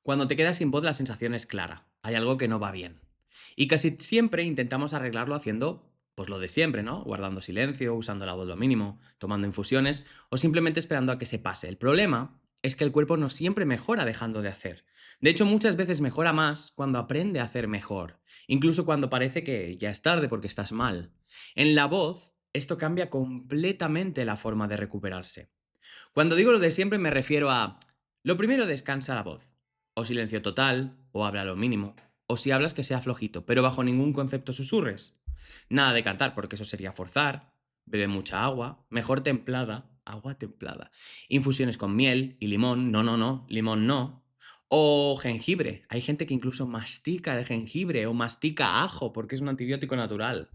Cuando te quedas sin voz, la sensación es clara. Hay algo que no va bien. Y casi siempre intentamos arreglarlo haciendo, pues lo de siempre, ¿no? Guardando silencio, usando la voz lo mínimo, tomando infusiones o simplemente esperando a que se pase. El problema es que el cuerpo no siempre mejora dejando de hacer. De hecho, muchas veces mejora más cuando aprende a hacer mejor, incluso cuando parece que ya es tarde porque estás mal. En la voz, esto cambia completamente la forma de recuperarse. Cuando digo lo de siempre me refiero a, lo primero, descansa la voz, o silencio total, o habla lo mínimo, o si hablas que sea flojito, pero bajo ningún concepto susurres. Nada de cantar, porque eso sería forzar, bebe mucha agua, mejor templada, agua templada, infusiones con miel y limón, no, no, no, limón no, o jengibre. Hay gente que incluso mastica el jengibre o mastica ajo porque es un antibiótico natural.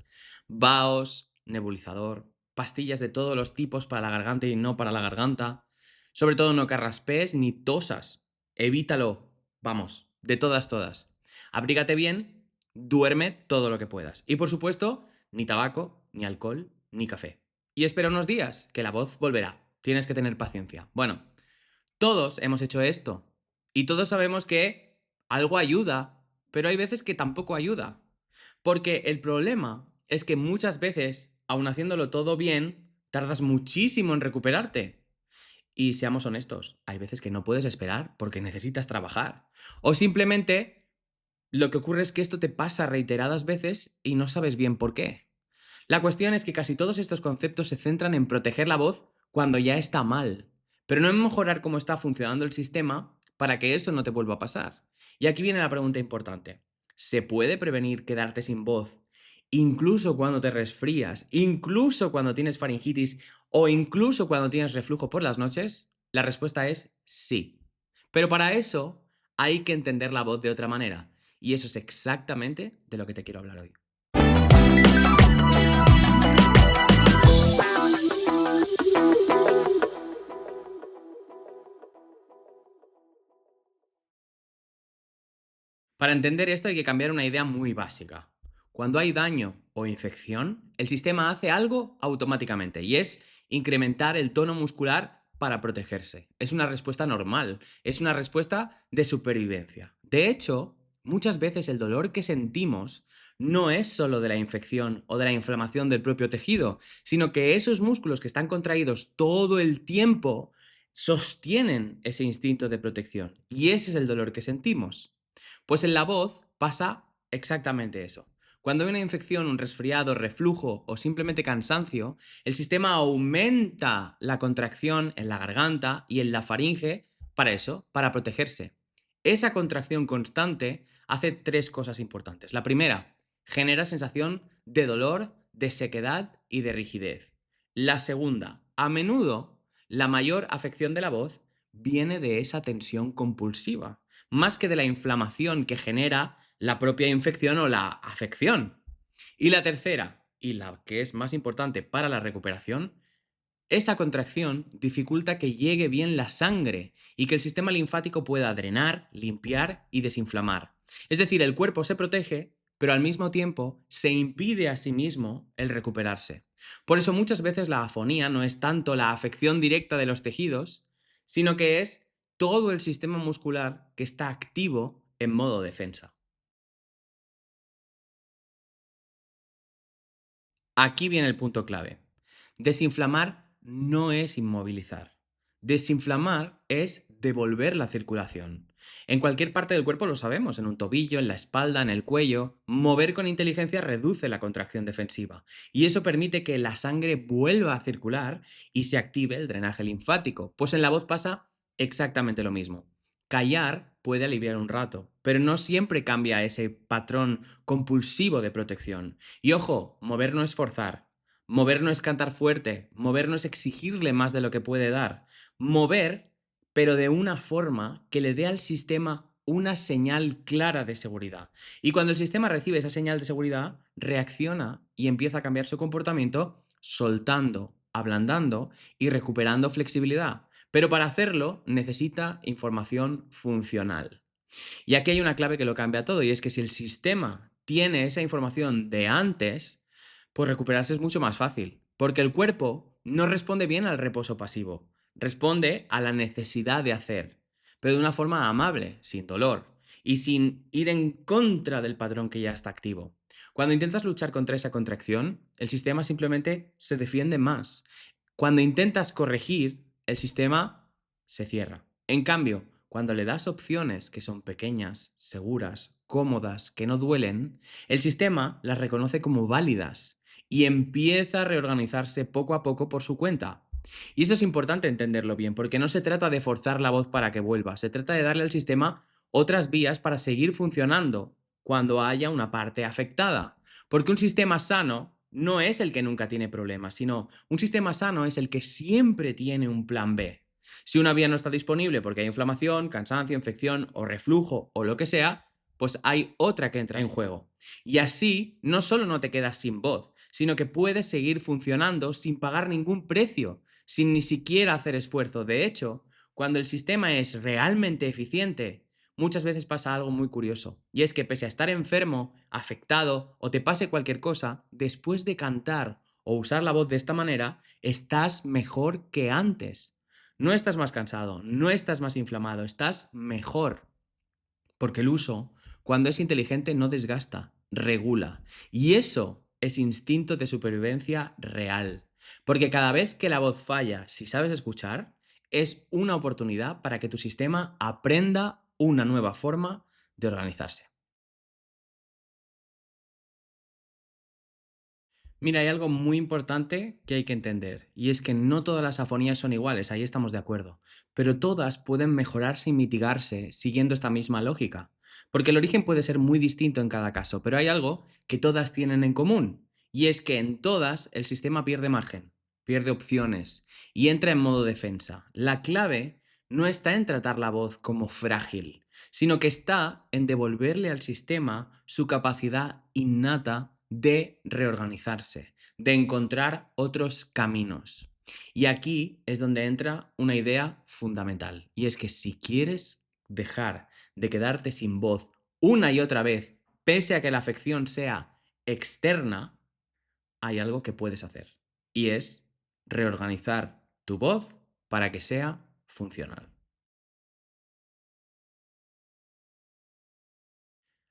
Baos, nebulizador, pastillas de todos los tipos para la garganta y no para la garganta. Sobre todo no carraspees ni tosas. Evítalo. Vamos, de todas, todas. Abrígate bien, duerme todo lo que puedas. Y por supuesto, ni tabaco, ni alcohol, ni café. Y espera unos días, que la voz volverá. Tienes que tener paciencia. Bueno, todos hemos hecho esto. Y todos sabemos que algo ayuda, pero hay veces que tampoco ayuda. Porque el problema es que muchas veces, aun haciéndolo todo bien, tardas muchísimo en recuperarte. Y seamos honestos, hay veces que no puedes esperar porque necesitas trabajar. O simplemente lo que ocurre es que esto te pasa reiteradas veces y no sabes bien por qué. La cuestión es que casi todos estos conceptos se centran en proteger la voz cuando ya está mal, pero no en mejorar cómo está funcionando el sistema para que eso no te vuelva a pasar. Y aquí viene la pregunta importante. ¿Se puede prevenir quedarte sin voz incluso cuando te resfrías, incluso cuando tienes faringitis o incluso cuando tienes reflujo por las noches? La respuesta es sí. Pero para eso hay que entender la voz de otra manera. Y eso es exactamente de lo que te quiero hablar hoy. Para entender esto hay que cambiar una idea muy básica. Cuando hay daño o infección, el sistema hace algo automáticamente y es incrementar el tono muscular para protegerse. Es una respuesta normal, es una respuesta de supervivencia. De hecho, muchas veces el dolor que sentimos no es solo de la infección o de la inflamación del propio tejido, sino que esos músculos que están contraídos todo el tiempo sostienen ese instinto de protección. Y ese es el dolor que sentimos. Pues en la voz pasa exactamente eso. Cuando hay una infección, un resfriado, reflujo o simplemente cansancio, el sistema aumenta la contracción en la garganta y en la faringe para eso, para protegerse. Esa contracción constante hace tres cosas importantes. La primera, genera sensación de dolor, de sequedad y de rigidez. La segunda, a menudo la mayor afección de la voz viene de esa tensión compulsiva más que de la inflamación que genera la propia infección o la afección. Y la tercera, y la que es más importante para la recuperación, esa contracción dificulta que llegue bien la sangre y que el sistema linfático pueda drenar, limpiar y desinflamar. Es decir, el cuerpo se protege, pero al mismo tiempo se impide a sí mismo el recuperarse. Por eso muchas veces la afonía no es tanto la afección directa de los tejidos, sino que es todo el sistema muscular que está activo en modo defensa. Aquí viene el punto clave. Desinflamar no es inmovilizar. Desinflamar es devolver la circulación. En cualquier parte del cuerpo lo sabemos, en un tobillo, en la espalda, en el cuello. Mover con inteligencia reduce la contracción defensiva y eso permite que la sangre vuelva a circular y se active el drenaje linfático. Pues en la voz pasa exactamente lo mismo. Callar puede aliviar un rato, pero no siempre cambia ese patrón compulsivo de protección. Y ojo, mover no es forzar, mover no es cantar fuerte, mover no es exigirle más de lo que puede dar. Mover, pero de una forma que le dé al sistema una señal clara de seguridad. Y cuando el sistema recibe esa señal de seguridad, reacciona y empieza a cambiar su comportamiento soltando, ablandando y recuperando flexibilidad. Pero para hacerlo necesita información funcional. Y aquí hay una clave que lo cambia todo, y es que si el sistema tiene esa información de antes, pues recuperarse es mucho más fácil, porque el cuerpo no responde bien al reposo pasivo, responde a la necesidad de hacer. pero de una forma amable, sin dolor y sin ir en contra del patrón que ya está activo. Cuando intentas luchar contra esa contracción, el sistema simplemente se defiende más. Cuando intentas corregir, el sistema se cierra. En cambio, cuando le das opciones que son pequeñas, seguras, cómodas, que no duelen, el sistema las reconoce como válidas y empieza a reorganizarse poco a poco por su cuenta. Y eso es importante entenderlo bien, porque no se trata de forzar la voz para que vuelva, se trata de darle al sistema otras vías para seguir funcionando cuando haya una parte afectada. Porque un sistema sano no es el que nunca tiene problemas, sino un sistema sano es el que siempre tiene un plan B. Si una vía no está disponible porque hay inflamación, cansancio, infección o reflujo o lo que sea, pues hay otra que entra en juego. Y así no solo no te quedas sin voz, sino que puedes seguir funcionando sin pagar ningún precio, sin ni siquiera hacer esfuerzo. De hecho, cuando el sistema es realmente eficiente, muchas veces pasa algo muy curioso, y es que pese a estar enfermo, afectado o te pase cualquier cosa, después de cantar o usar la voz de esta manera, estás mejor que antes. No estás más cansado, no estás más inflamado, estás mejor. Porque el uso, cuando es inteligente, no desgasta, regula. Y eso es instinto de supervivencia real. Porque cada vez que la voz falla, si sabes escuchar, es una oportunidad para que tu sistema aprenda una nueva forma de organizarse. Mira, hay algo muy importante que hay que entender, y es que no todas las afonías son iguales, ahí estamos de acuerdo, pero todas pueden mejorarse y mitigarse siguiendo esta misma lógica, porque el origen puede ser muy distinto en cada caso, pero hay algo que todas tienen en común, y es que en todas el sistema pierde margen, pierde opciones y entra en modo defensa. La clave no está en tratar la voz como frágil, sino que está en devolverle al sistema su capacidad innata de reorganizarse, de encontrar otros caminos. Y aquí es donde entra una idea fundamental, y es que si quieres dejar de quedarte sin voz una y otra vez, pese a que la afección sea externa, hay algo que puedes hacer, y es reorganizar tu voz para que sea funcional.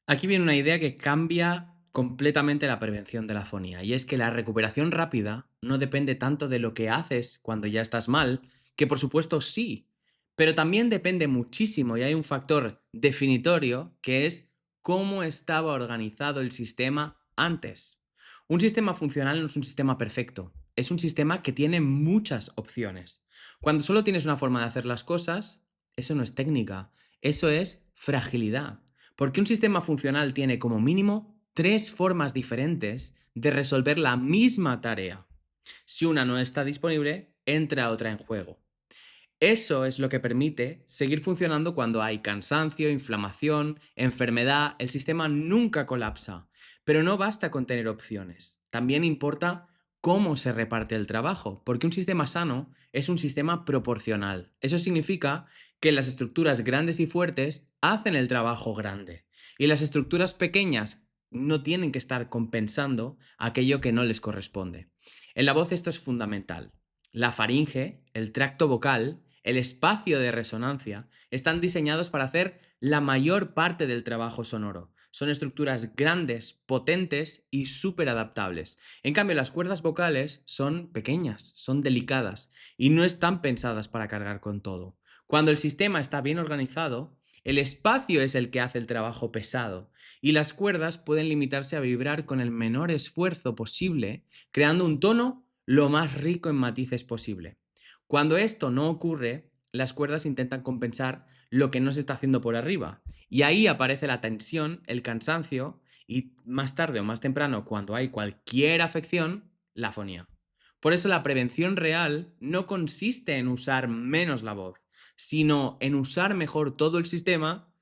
Aquí viene una idea que cambia completamente la prevención de la afonía, y es que la recuperación rápida no depende tanto de lo que haces cuando ya estás mal, que por supuesto sí, pero también depende muchísimo y hay un factor definitorio que es cómo estaba organizado el sistema antes. Un sistema funcional no es un sistema perfecto, es un sistema que tiene muchas opciones. Cuando solo tienes una forma de hacer las cosas, eso no es técnica, eso es fragilidad. Porque un sistema funcional tiene como mínimo tres formas diferentes de resolver la misma tarea. Si una no está disponible, entra otra en juego. Eso es lo que permite seguir funcionando cuando hay cansancio, inflamación, enfermedad, el sistema nunca colapsa. Pero no basta con tener opciones, también importa cómo se reparte el trabajo, porque un sistema sano es un sistema proporcional. Eso significa que las estructuras grandes y fuertes hacen el trabajo grande y las estructuras pequeñas no tienen que estar compensando aquello que no les corresponde. En la voz esto es fundamental. La faringe, el tracto vocal, el espacio de resonancia están diseñados para hacer la mayor parte del trabajo sonoro. Son estructuras grandes, potentes y súper adaptables. En cambio, las cuerdas vocales son pequeñas, son delicadas y no están pensadas para cargar con todo. Cuando el sistema está bien organizado, el espacio es el que hace el trabajo pesado y las cuerdas pueden limitarse a vibrar con el menor esfuerzo posible, creando un tono lo más rico en matices posible. Cuando esto no ocurre, las cuerdas intentan compensar lo que no se está haciendo por arriba. Y ahí aparece la tensión, el cansancio y más tarde o más temprano, cuando hay cualquier afección, la afonía. Por eso la prevención real no consiste en usar menos la voz, sino en usar mejor todo el sistema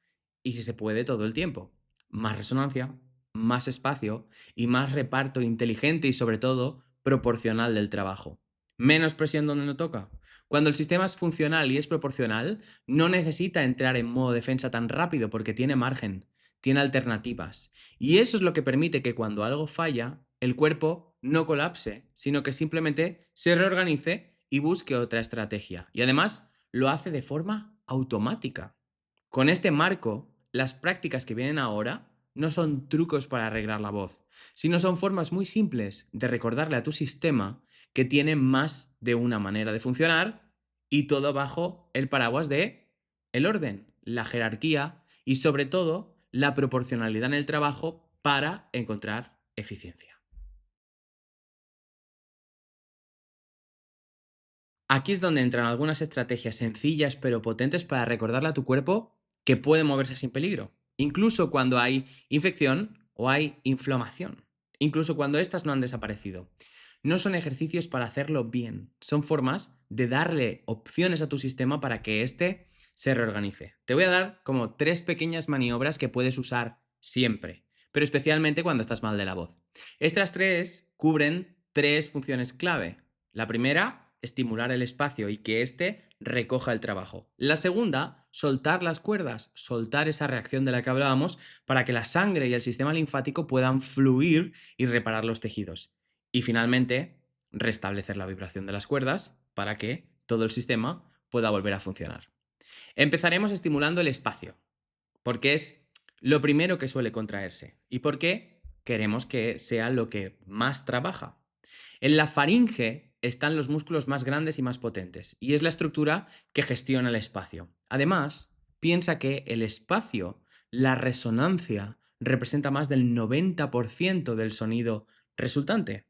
y si se puede todo el tiempo. Más resonancia, más espacio y más reparto inteligente y sobre todo proporcional del trabajo. Menos presión donde no toca. Cuando el sistema es funcional y es proporcional, no necesita entrar en modo defensa tan rápido porque tiene margen, tiene alternativas. Y eso es lo que permite que cuando algo falla, el cuerpo no colapse, sino que simplemente se reorganice y busque otra estrategia. Y además lo hace de forma automática. Con este marco, las prácticas que vienen ahora no son trucos para arreglar la voz, sino son formas muy simples de recordarle a tu sistema que tiene más de una manera de funcionar y todo bajo el paraguas de el orden, la jerarquía y sobre todo la proporcionalidad en el trabajo para encontrar eficiencia. Aquí es donde entran algunas estrategias sencillas pero potentes para recordarle a tu cuerpo que puede moverse sin peligro, incluso cuando hay infección o hay inflamación, incluso cuando estas no han desaparecido. No son ejercicios para hacerlo bien, son formas de darle opciones a tu sistema para que éste se reorganice. Te voy a dar como tres pequeñas maniobras que puedes usar siempre, pero especialmente cuando estás mal de la voz. Estas tres cubren tres funciones clave. La primera, estimular el espacio y que éste recoja el trabajo. La segunda, soltar las cuerdas, soltar esa reacción de la que hablábamos para que la sangre y el sistema linfático puedan fluir y reparar los tejidos. Y finalmente, restablecer la vibración de las cuerdas para que todo el sistema pueda volver a funcionar. Empezaremos estimulando el espacio, porque es lo primero que suele contraerse y porque queremos que sea lo que más trabaja. En la faringe están los músculos más grandes y más potentes, y es la estructura que gestiona el espacio. Además, piensa que el espacio, la resonancia, representa más del 90% del sonido resultante.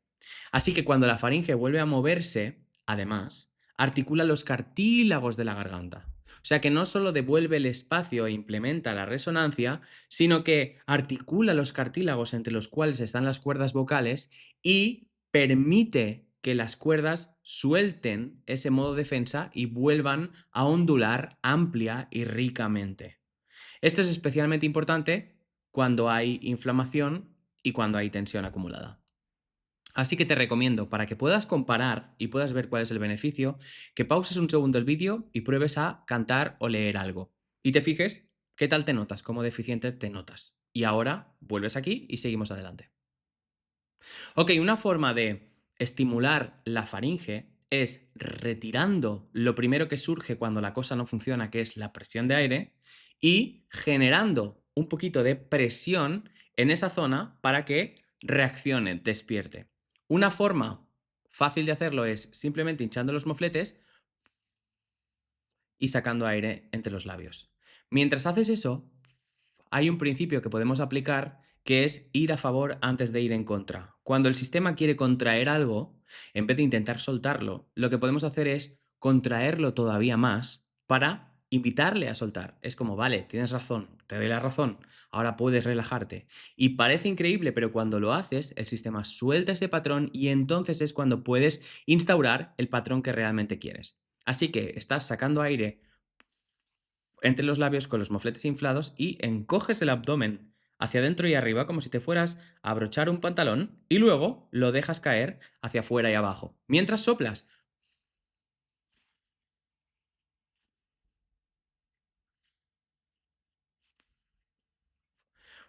Así que cuando la faringe vuelve a moverse, además, articula los cartílagos de la garganta. O sea que no solo devuelve el espacio e implementa la resonancia, sino que articula los cartílagos entre los cuales están las cuerdas vocales y permite que las cuerdas suelten ese modo defensa y vuelvan a ondular amplia y ricamente. Esto es especialmente importante cuando hay inflamación y cuando hay tensión acumulada. Así que te recomiendo, para que puedas comparar y puedas ver cuál es el beneficio, que pauses un segundo el vídeo y pruebes a cantar o leer algo. Y te fijes qué tal te notas, cómo deficiente te notas. Y ahora vuelves aquí y seguimos adelante. Ok, una forma de estimular la faringe es retirando lo primero que surge cuando la cosa no funciona, que es la presión de aire, y generando un poquito de presión en esa zona para que reaccione, despierte. Una forma fácil de hacerlo es simplemente hinchando los mofletes y sacando aire entre los labios. Mientras haces eso, hay un principio que podemos aplicar que es ir a favor antes de ir en contra. Cuando el sistema quiere contraer algo, en vez de intentar soltarlo, lo que podemos hacer es contraerlo todavía más para invitarle a soltar. Es como, vale, tienes razón, te doy la razón, ahora puedes relajarte. Y parece increíble, pero cuando lo haces, el sistema suelta ese patrón y entonces es cuando puedes instaurar el patrón que realmente quieres. Así que estás sacando aire entre los labios con los mofletes inflados y encoges el abdomen hacia adentro y arriba como si te fueras a abrochar un pantalón y luego lo dejas caer hacia afuera y abajo. Mientras soplas,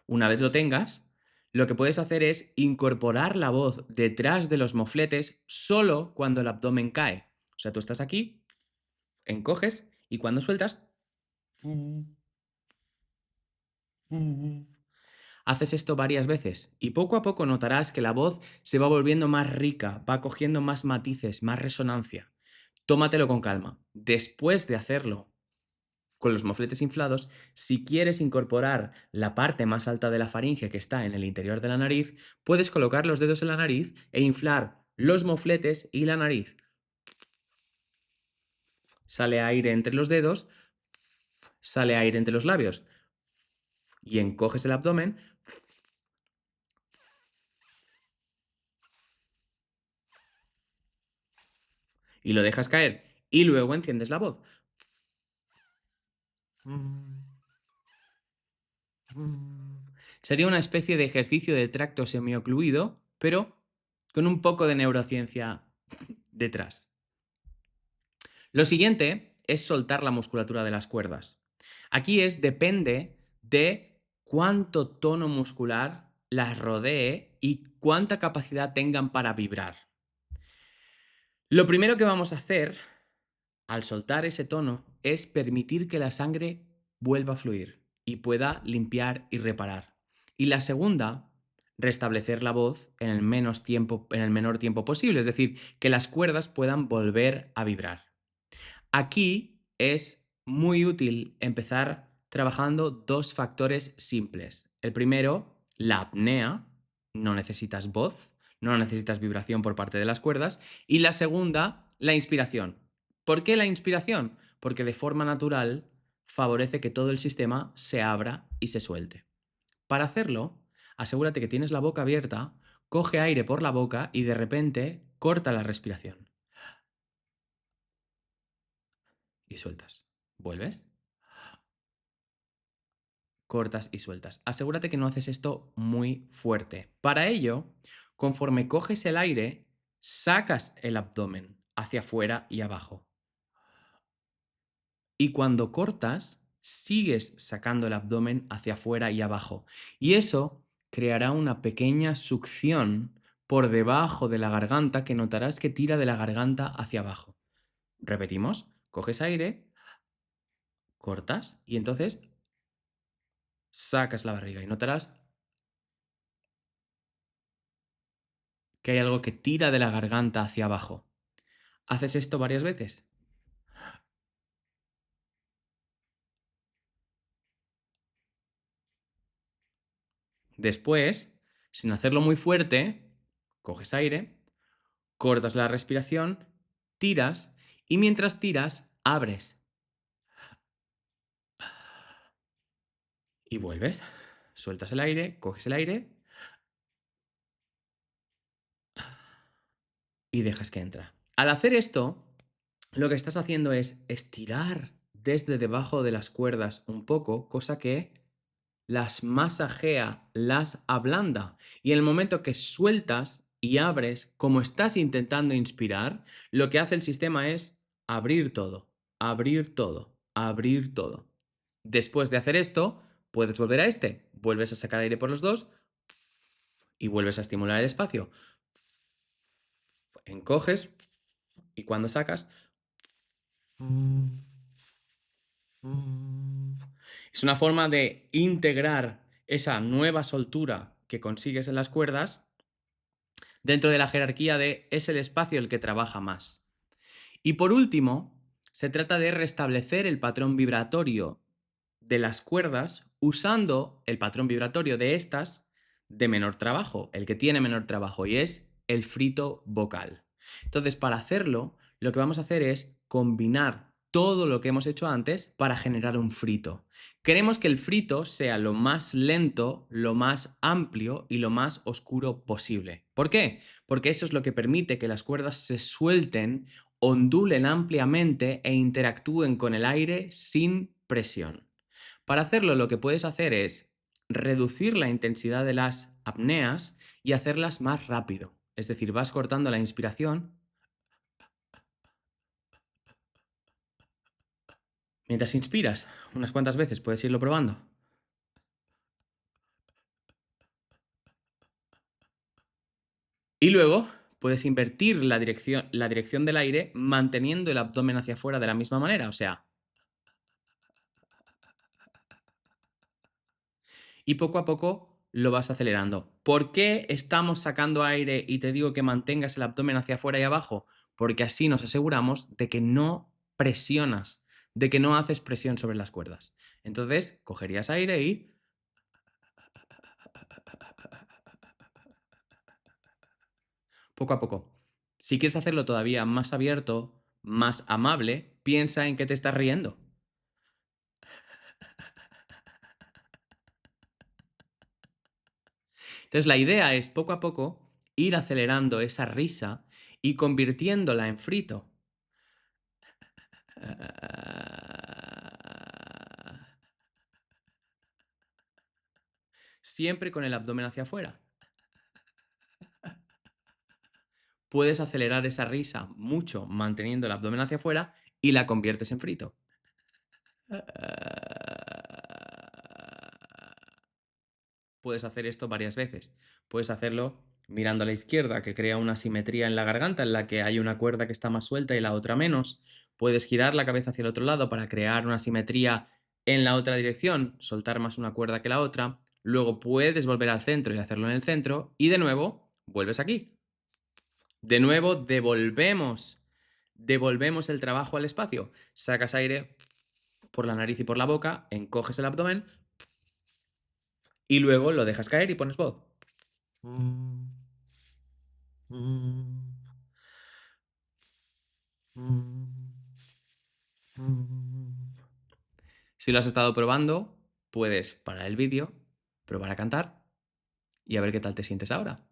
una vez lo tengas, lo que puedes hacer es incorporar la voz detrás de los mofletes solo cuando el abdomen cae. O sea, tú estás aquí, encoges y cuando sueltas, haces esto varias veces y poco a poco notarás que la voz se va volviendo más rica, va cogiendo más matices, más resonancia. Tómatelo con calma. Después de hacerlo con los mofletes inflados, si quieres incorporar la parte más alta de la faringe que está en el interior de la nariz, puedes colocar los dedos en la nariz e inflar los mofletes y la nariz. Sale aire entre los dedos, sale aire entre los labios y encoges el abdomen y lo dejas caer y luego enciendes la voz. Sería una especie de ejercicio de tracto semiocluido, pero con un poco de neurociencia detrás. Lo siguiente es soltar la musculatura de las cuerdas. Aquí depende de cuánto tono muscular las rodee y cuánta capacidad tengan para vibrar. Lo primero que vamos a hacer al soltar ese tono es permitir que la sangre vuelva a fluir y pueda limpiar y reparar. Y la segunda, restablecer la voz en el menor tiempo posible, es decir, que las cuerdas puedan volver a vibrar. Aquí es muy útil empezar trabajando dos factores simples. El primero, la apnea, no necesitas voz, no necesitas vibración por parte de las cuerdas. Y la segunda, la inspiración. ¿Por qué la inspiración? Porque de forma natural favorece que todo el sistema se abra y se suelte. Para hacerlo, asegúrate que tienes la boca abierta, coge aire por la boca y de repente corta la respiración y sueltas. ¿Vuelves? Cortas y sueltas. Asegúrate que no haces esto muy fuerte. Para ello, conforme coges el aire, sacas el abdomen hacia afuera y abajo. Y cuando cortas, sigues sacando el abdomen hacia afuera y abajo. Y eso creará una pequeña succión por debajo de la garganta que notarás que tira de la garganta hacia abajo. Repetimos, coges aire, cortas y entonces sacas la barriga y notarás que hay algo que tira de la garganta hacia abajo. ¿Haces esto varias veces? Después, sin hacerlo muy fuerte, coges aire, cortas la respiración, tiras y mientras tiras, abres y vuelves. Sueltas el aire, coges el aire y dejas que entra. Al hacer esto, lo que estás haciendo es estirar desde debajo de las cuerdas un poco, cosa que las masajea, las ablanda. Y en el momento que sueltas y abres, como estás intentando inspirar, lo que hace el sistema es abrir todo, abrir todo, abrir todo. Después de hacer esto, puedes volver a vuelves a sacar aire por los dos y vuelves a estimular el espacio. Encoges y cuando sacas es una forma de integrar esa nueva soltura que consigues en las cuerdas dentro de la jerarquía de es el espacio el que trabaja más. Y por último, se trata de restablecer el patrón vibratorio de las cuerdas usando el patrón vibratorio de estas de menor trabajo, el que tiene menor trabajo, y es el frito vocal. Entonces, para hacerlo, lo que vamos a hacer es combinar todo lo que hemos hecho antes para generar un frito. Queremos que el frito sea lo más lento, lo más amplio y lo más oscuro posible. ¿Por qué? Porque eso es lo que permite que las cuerdas se suelten, ondulen ampliamente e interactúen con el aire sin presión. Para hacerlo, lo que puedes hacer es reducir la intensidad de las apneas y hacerlas más rápido. Es decir, vas cortando la inspiración mientras inspiras. Unas cuantas veces puedes irlo probando. Y luego puedes invertir la dirección del aire manteniendo el abdomen hacia afuera de la misma manera. O sea, y poco a poco lo vas acelerando. ¿Por qué estamos sacando aire y te digo que mantengas el abdomen hacia afuera y abajo? Porque así nos aseguramos de que no presionas, de que no haces presión sobre las cuerdas. Entonces, cogerías aire y poco a poco. Si quieres hacerlo todavía más abierto, más amable, piensa en que te estás riendo. Entonces, la idea es poco a poco ir acelerando esa risa y convirtiéndola en frito. Siempre con el abdomen hacia afuera. Puedes acelerar esa risa mucho manteniendo el abdomen hacia afuera y la conviertes en frito. Puedes hacer esto varias veces. Puedes hacerlo mirando a la izquierda, que crea una simetría en la garganta en la que hay una cuerda que está más suelta y la otra menos. Puedes girar la cabeza hacia el otro lado para crear una simetría en la otra dirección, soltar más una cuerda que la otra, luego puedes volver al centro y hacerlo en el centro, y de nuevo vuelves aquí. De nuevo devolvemos el trabajo al espacio. Sacas aire por la nariz y por la boca, encoges el abdomen y luego lo dejas caer y pones voz. Si lo has estado probando, puedes parar el vídeo, probar a cantar y a ver qué tal te sientes ahora.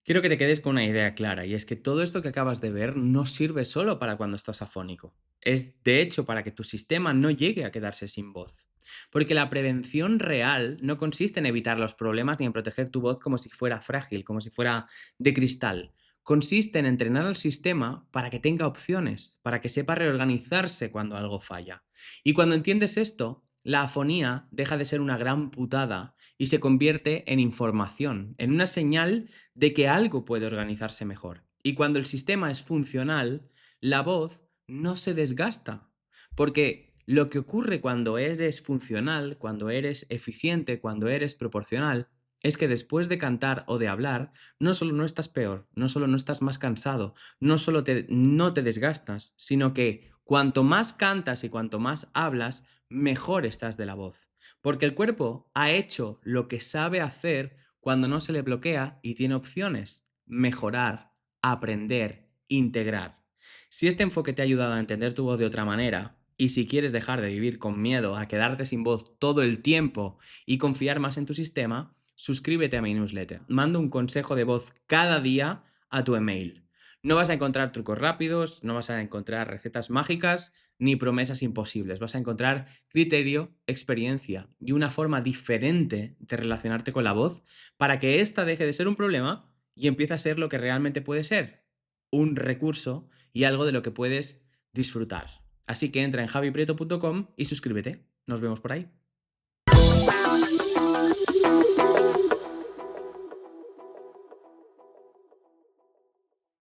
Quiero que te quedes con una idea clara, y es que todo esto que acabas de ver no sirve solo para cuando estás afónico. Es de hecho para que tu sistema no llegue a quedarse sin voz. Porque la prevención real no consiste en evitar los problemas ni en proteger tu voz como si fuera frágil, como si fuera de cristal. Consiste en entrenar al sistema para que tenga opciones, para que sepa reorganizarse cuando algo falla. Y cuando entiendes esto, la afonía deja de ser una gran putada y se convierte en información, en una señal de que algo puede organizarse mejor. Y cuando el sistema es funcional, la voz no se desgasta. Porque lo que ocurre cuando eres funcional, cuando eres eficiente, cuando eres proporcional, es que después de cantar o de hablar, no solo no estás peor, no solo no estás más cansado, no solo no te desgastas, sino que cuanto más cantas y cuanto más hablas, mejor estás de la voz. Porque el cuerpo ha hecho lo que sabe hacer cuando no se le bloquea y tiene opciones: mejorar, aprender, integrar. Si este enfoque te ha ayudado a entender tu voz de otra manera, y si quieres dejar de vivir con miedo a quedarte sin voz todo el tiempo y confiar más en tu sistema, suscríbete a mi newsletter. Mando un consejo de voz cada día a tu email. No vas a encontrar trucos rápidos, no vas a encontrar recetas mágicas ni promesas imposibles. Vas a encontrar criterio, experiencia y una forma diferente de relacionarte con la voz para que ésta deje de ser un problema y empiece a ser lo que realmente puede ser: un recurso y algo de lo que puedes disfrutar. Así que entra en javiprieto.com y suscríbete. Nos vemos por ahí.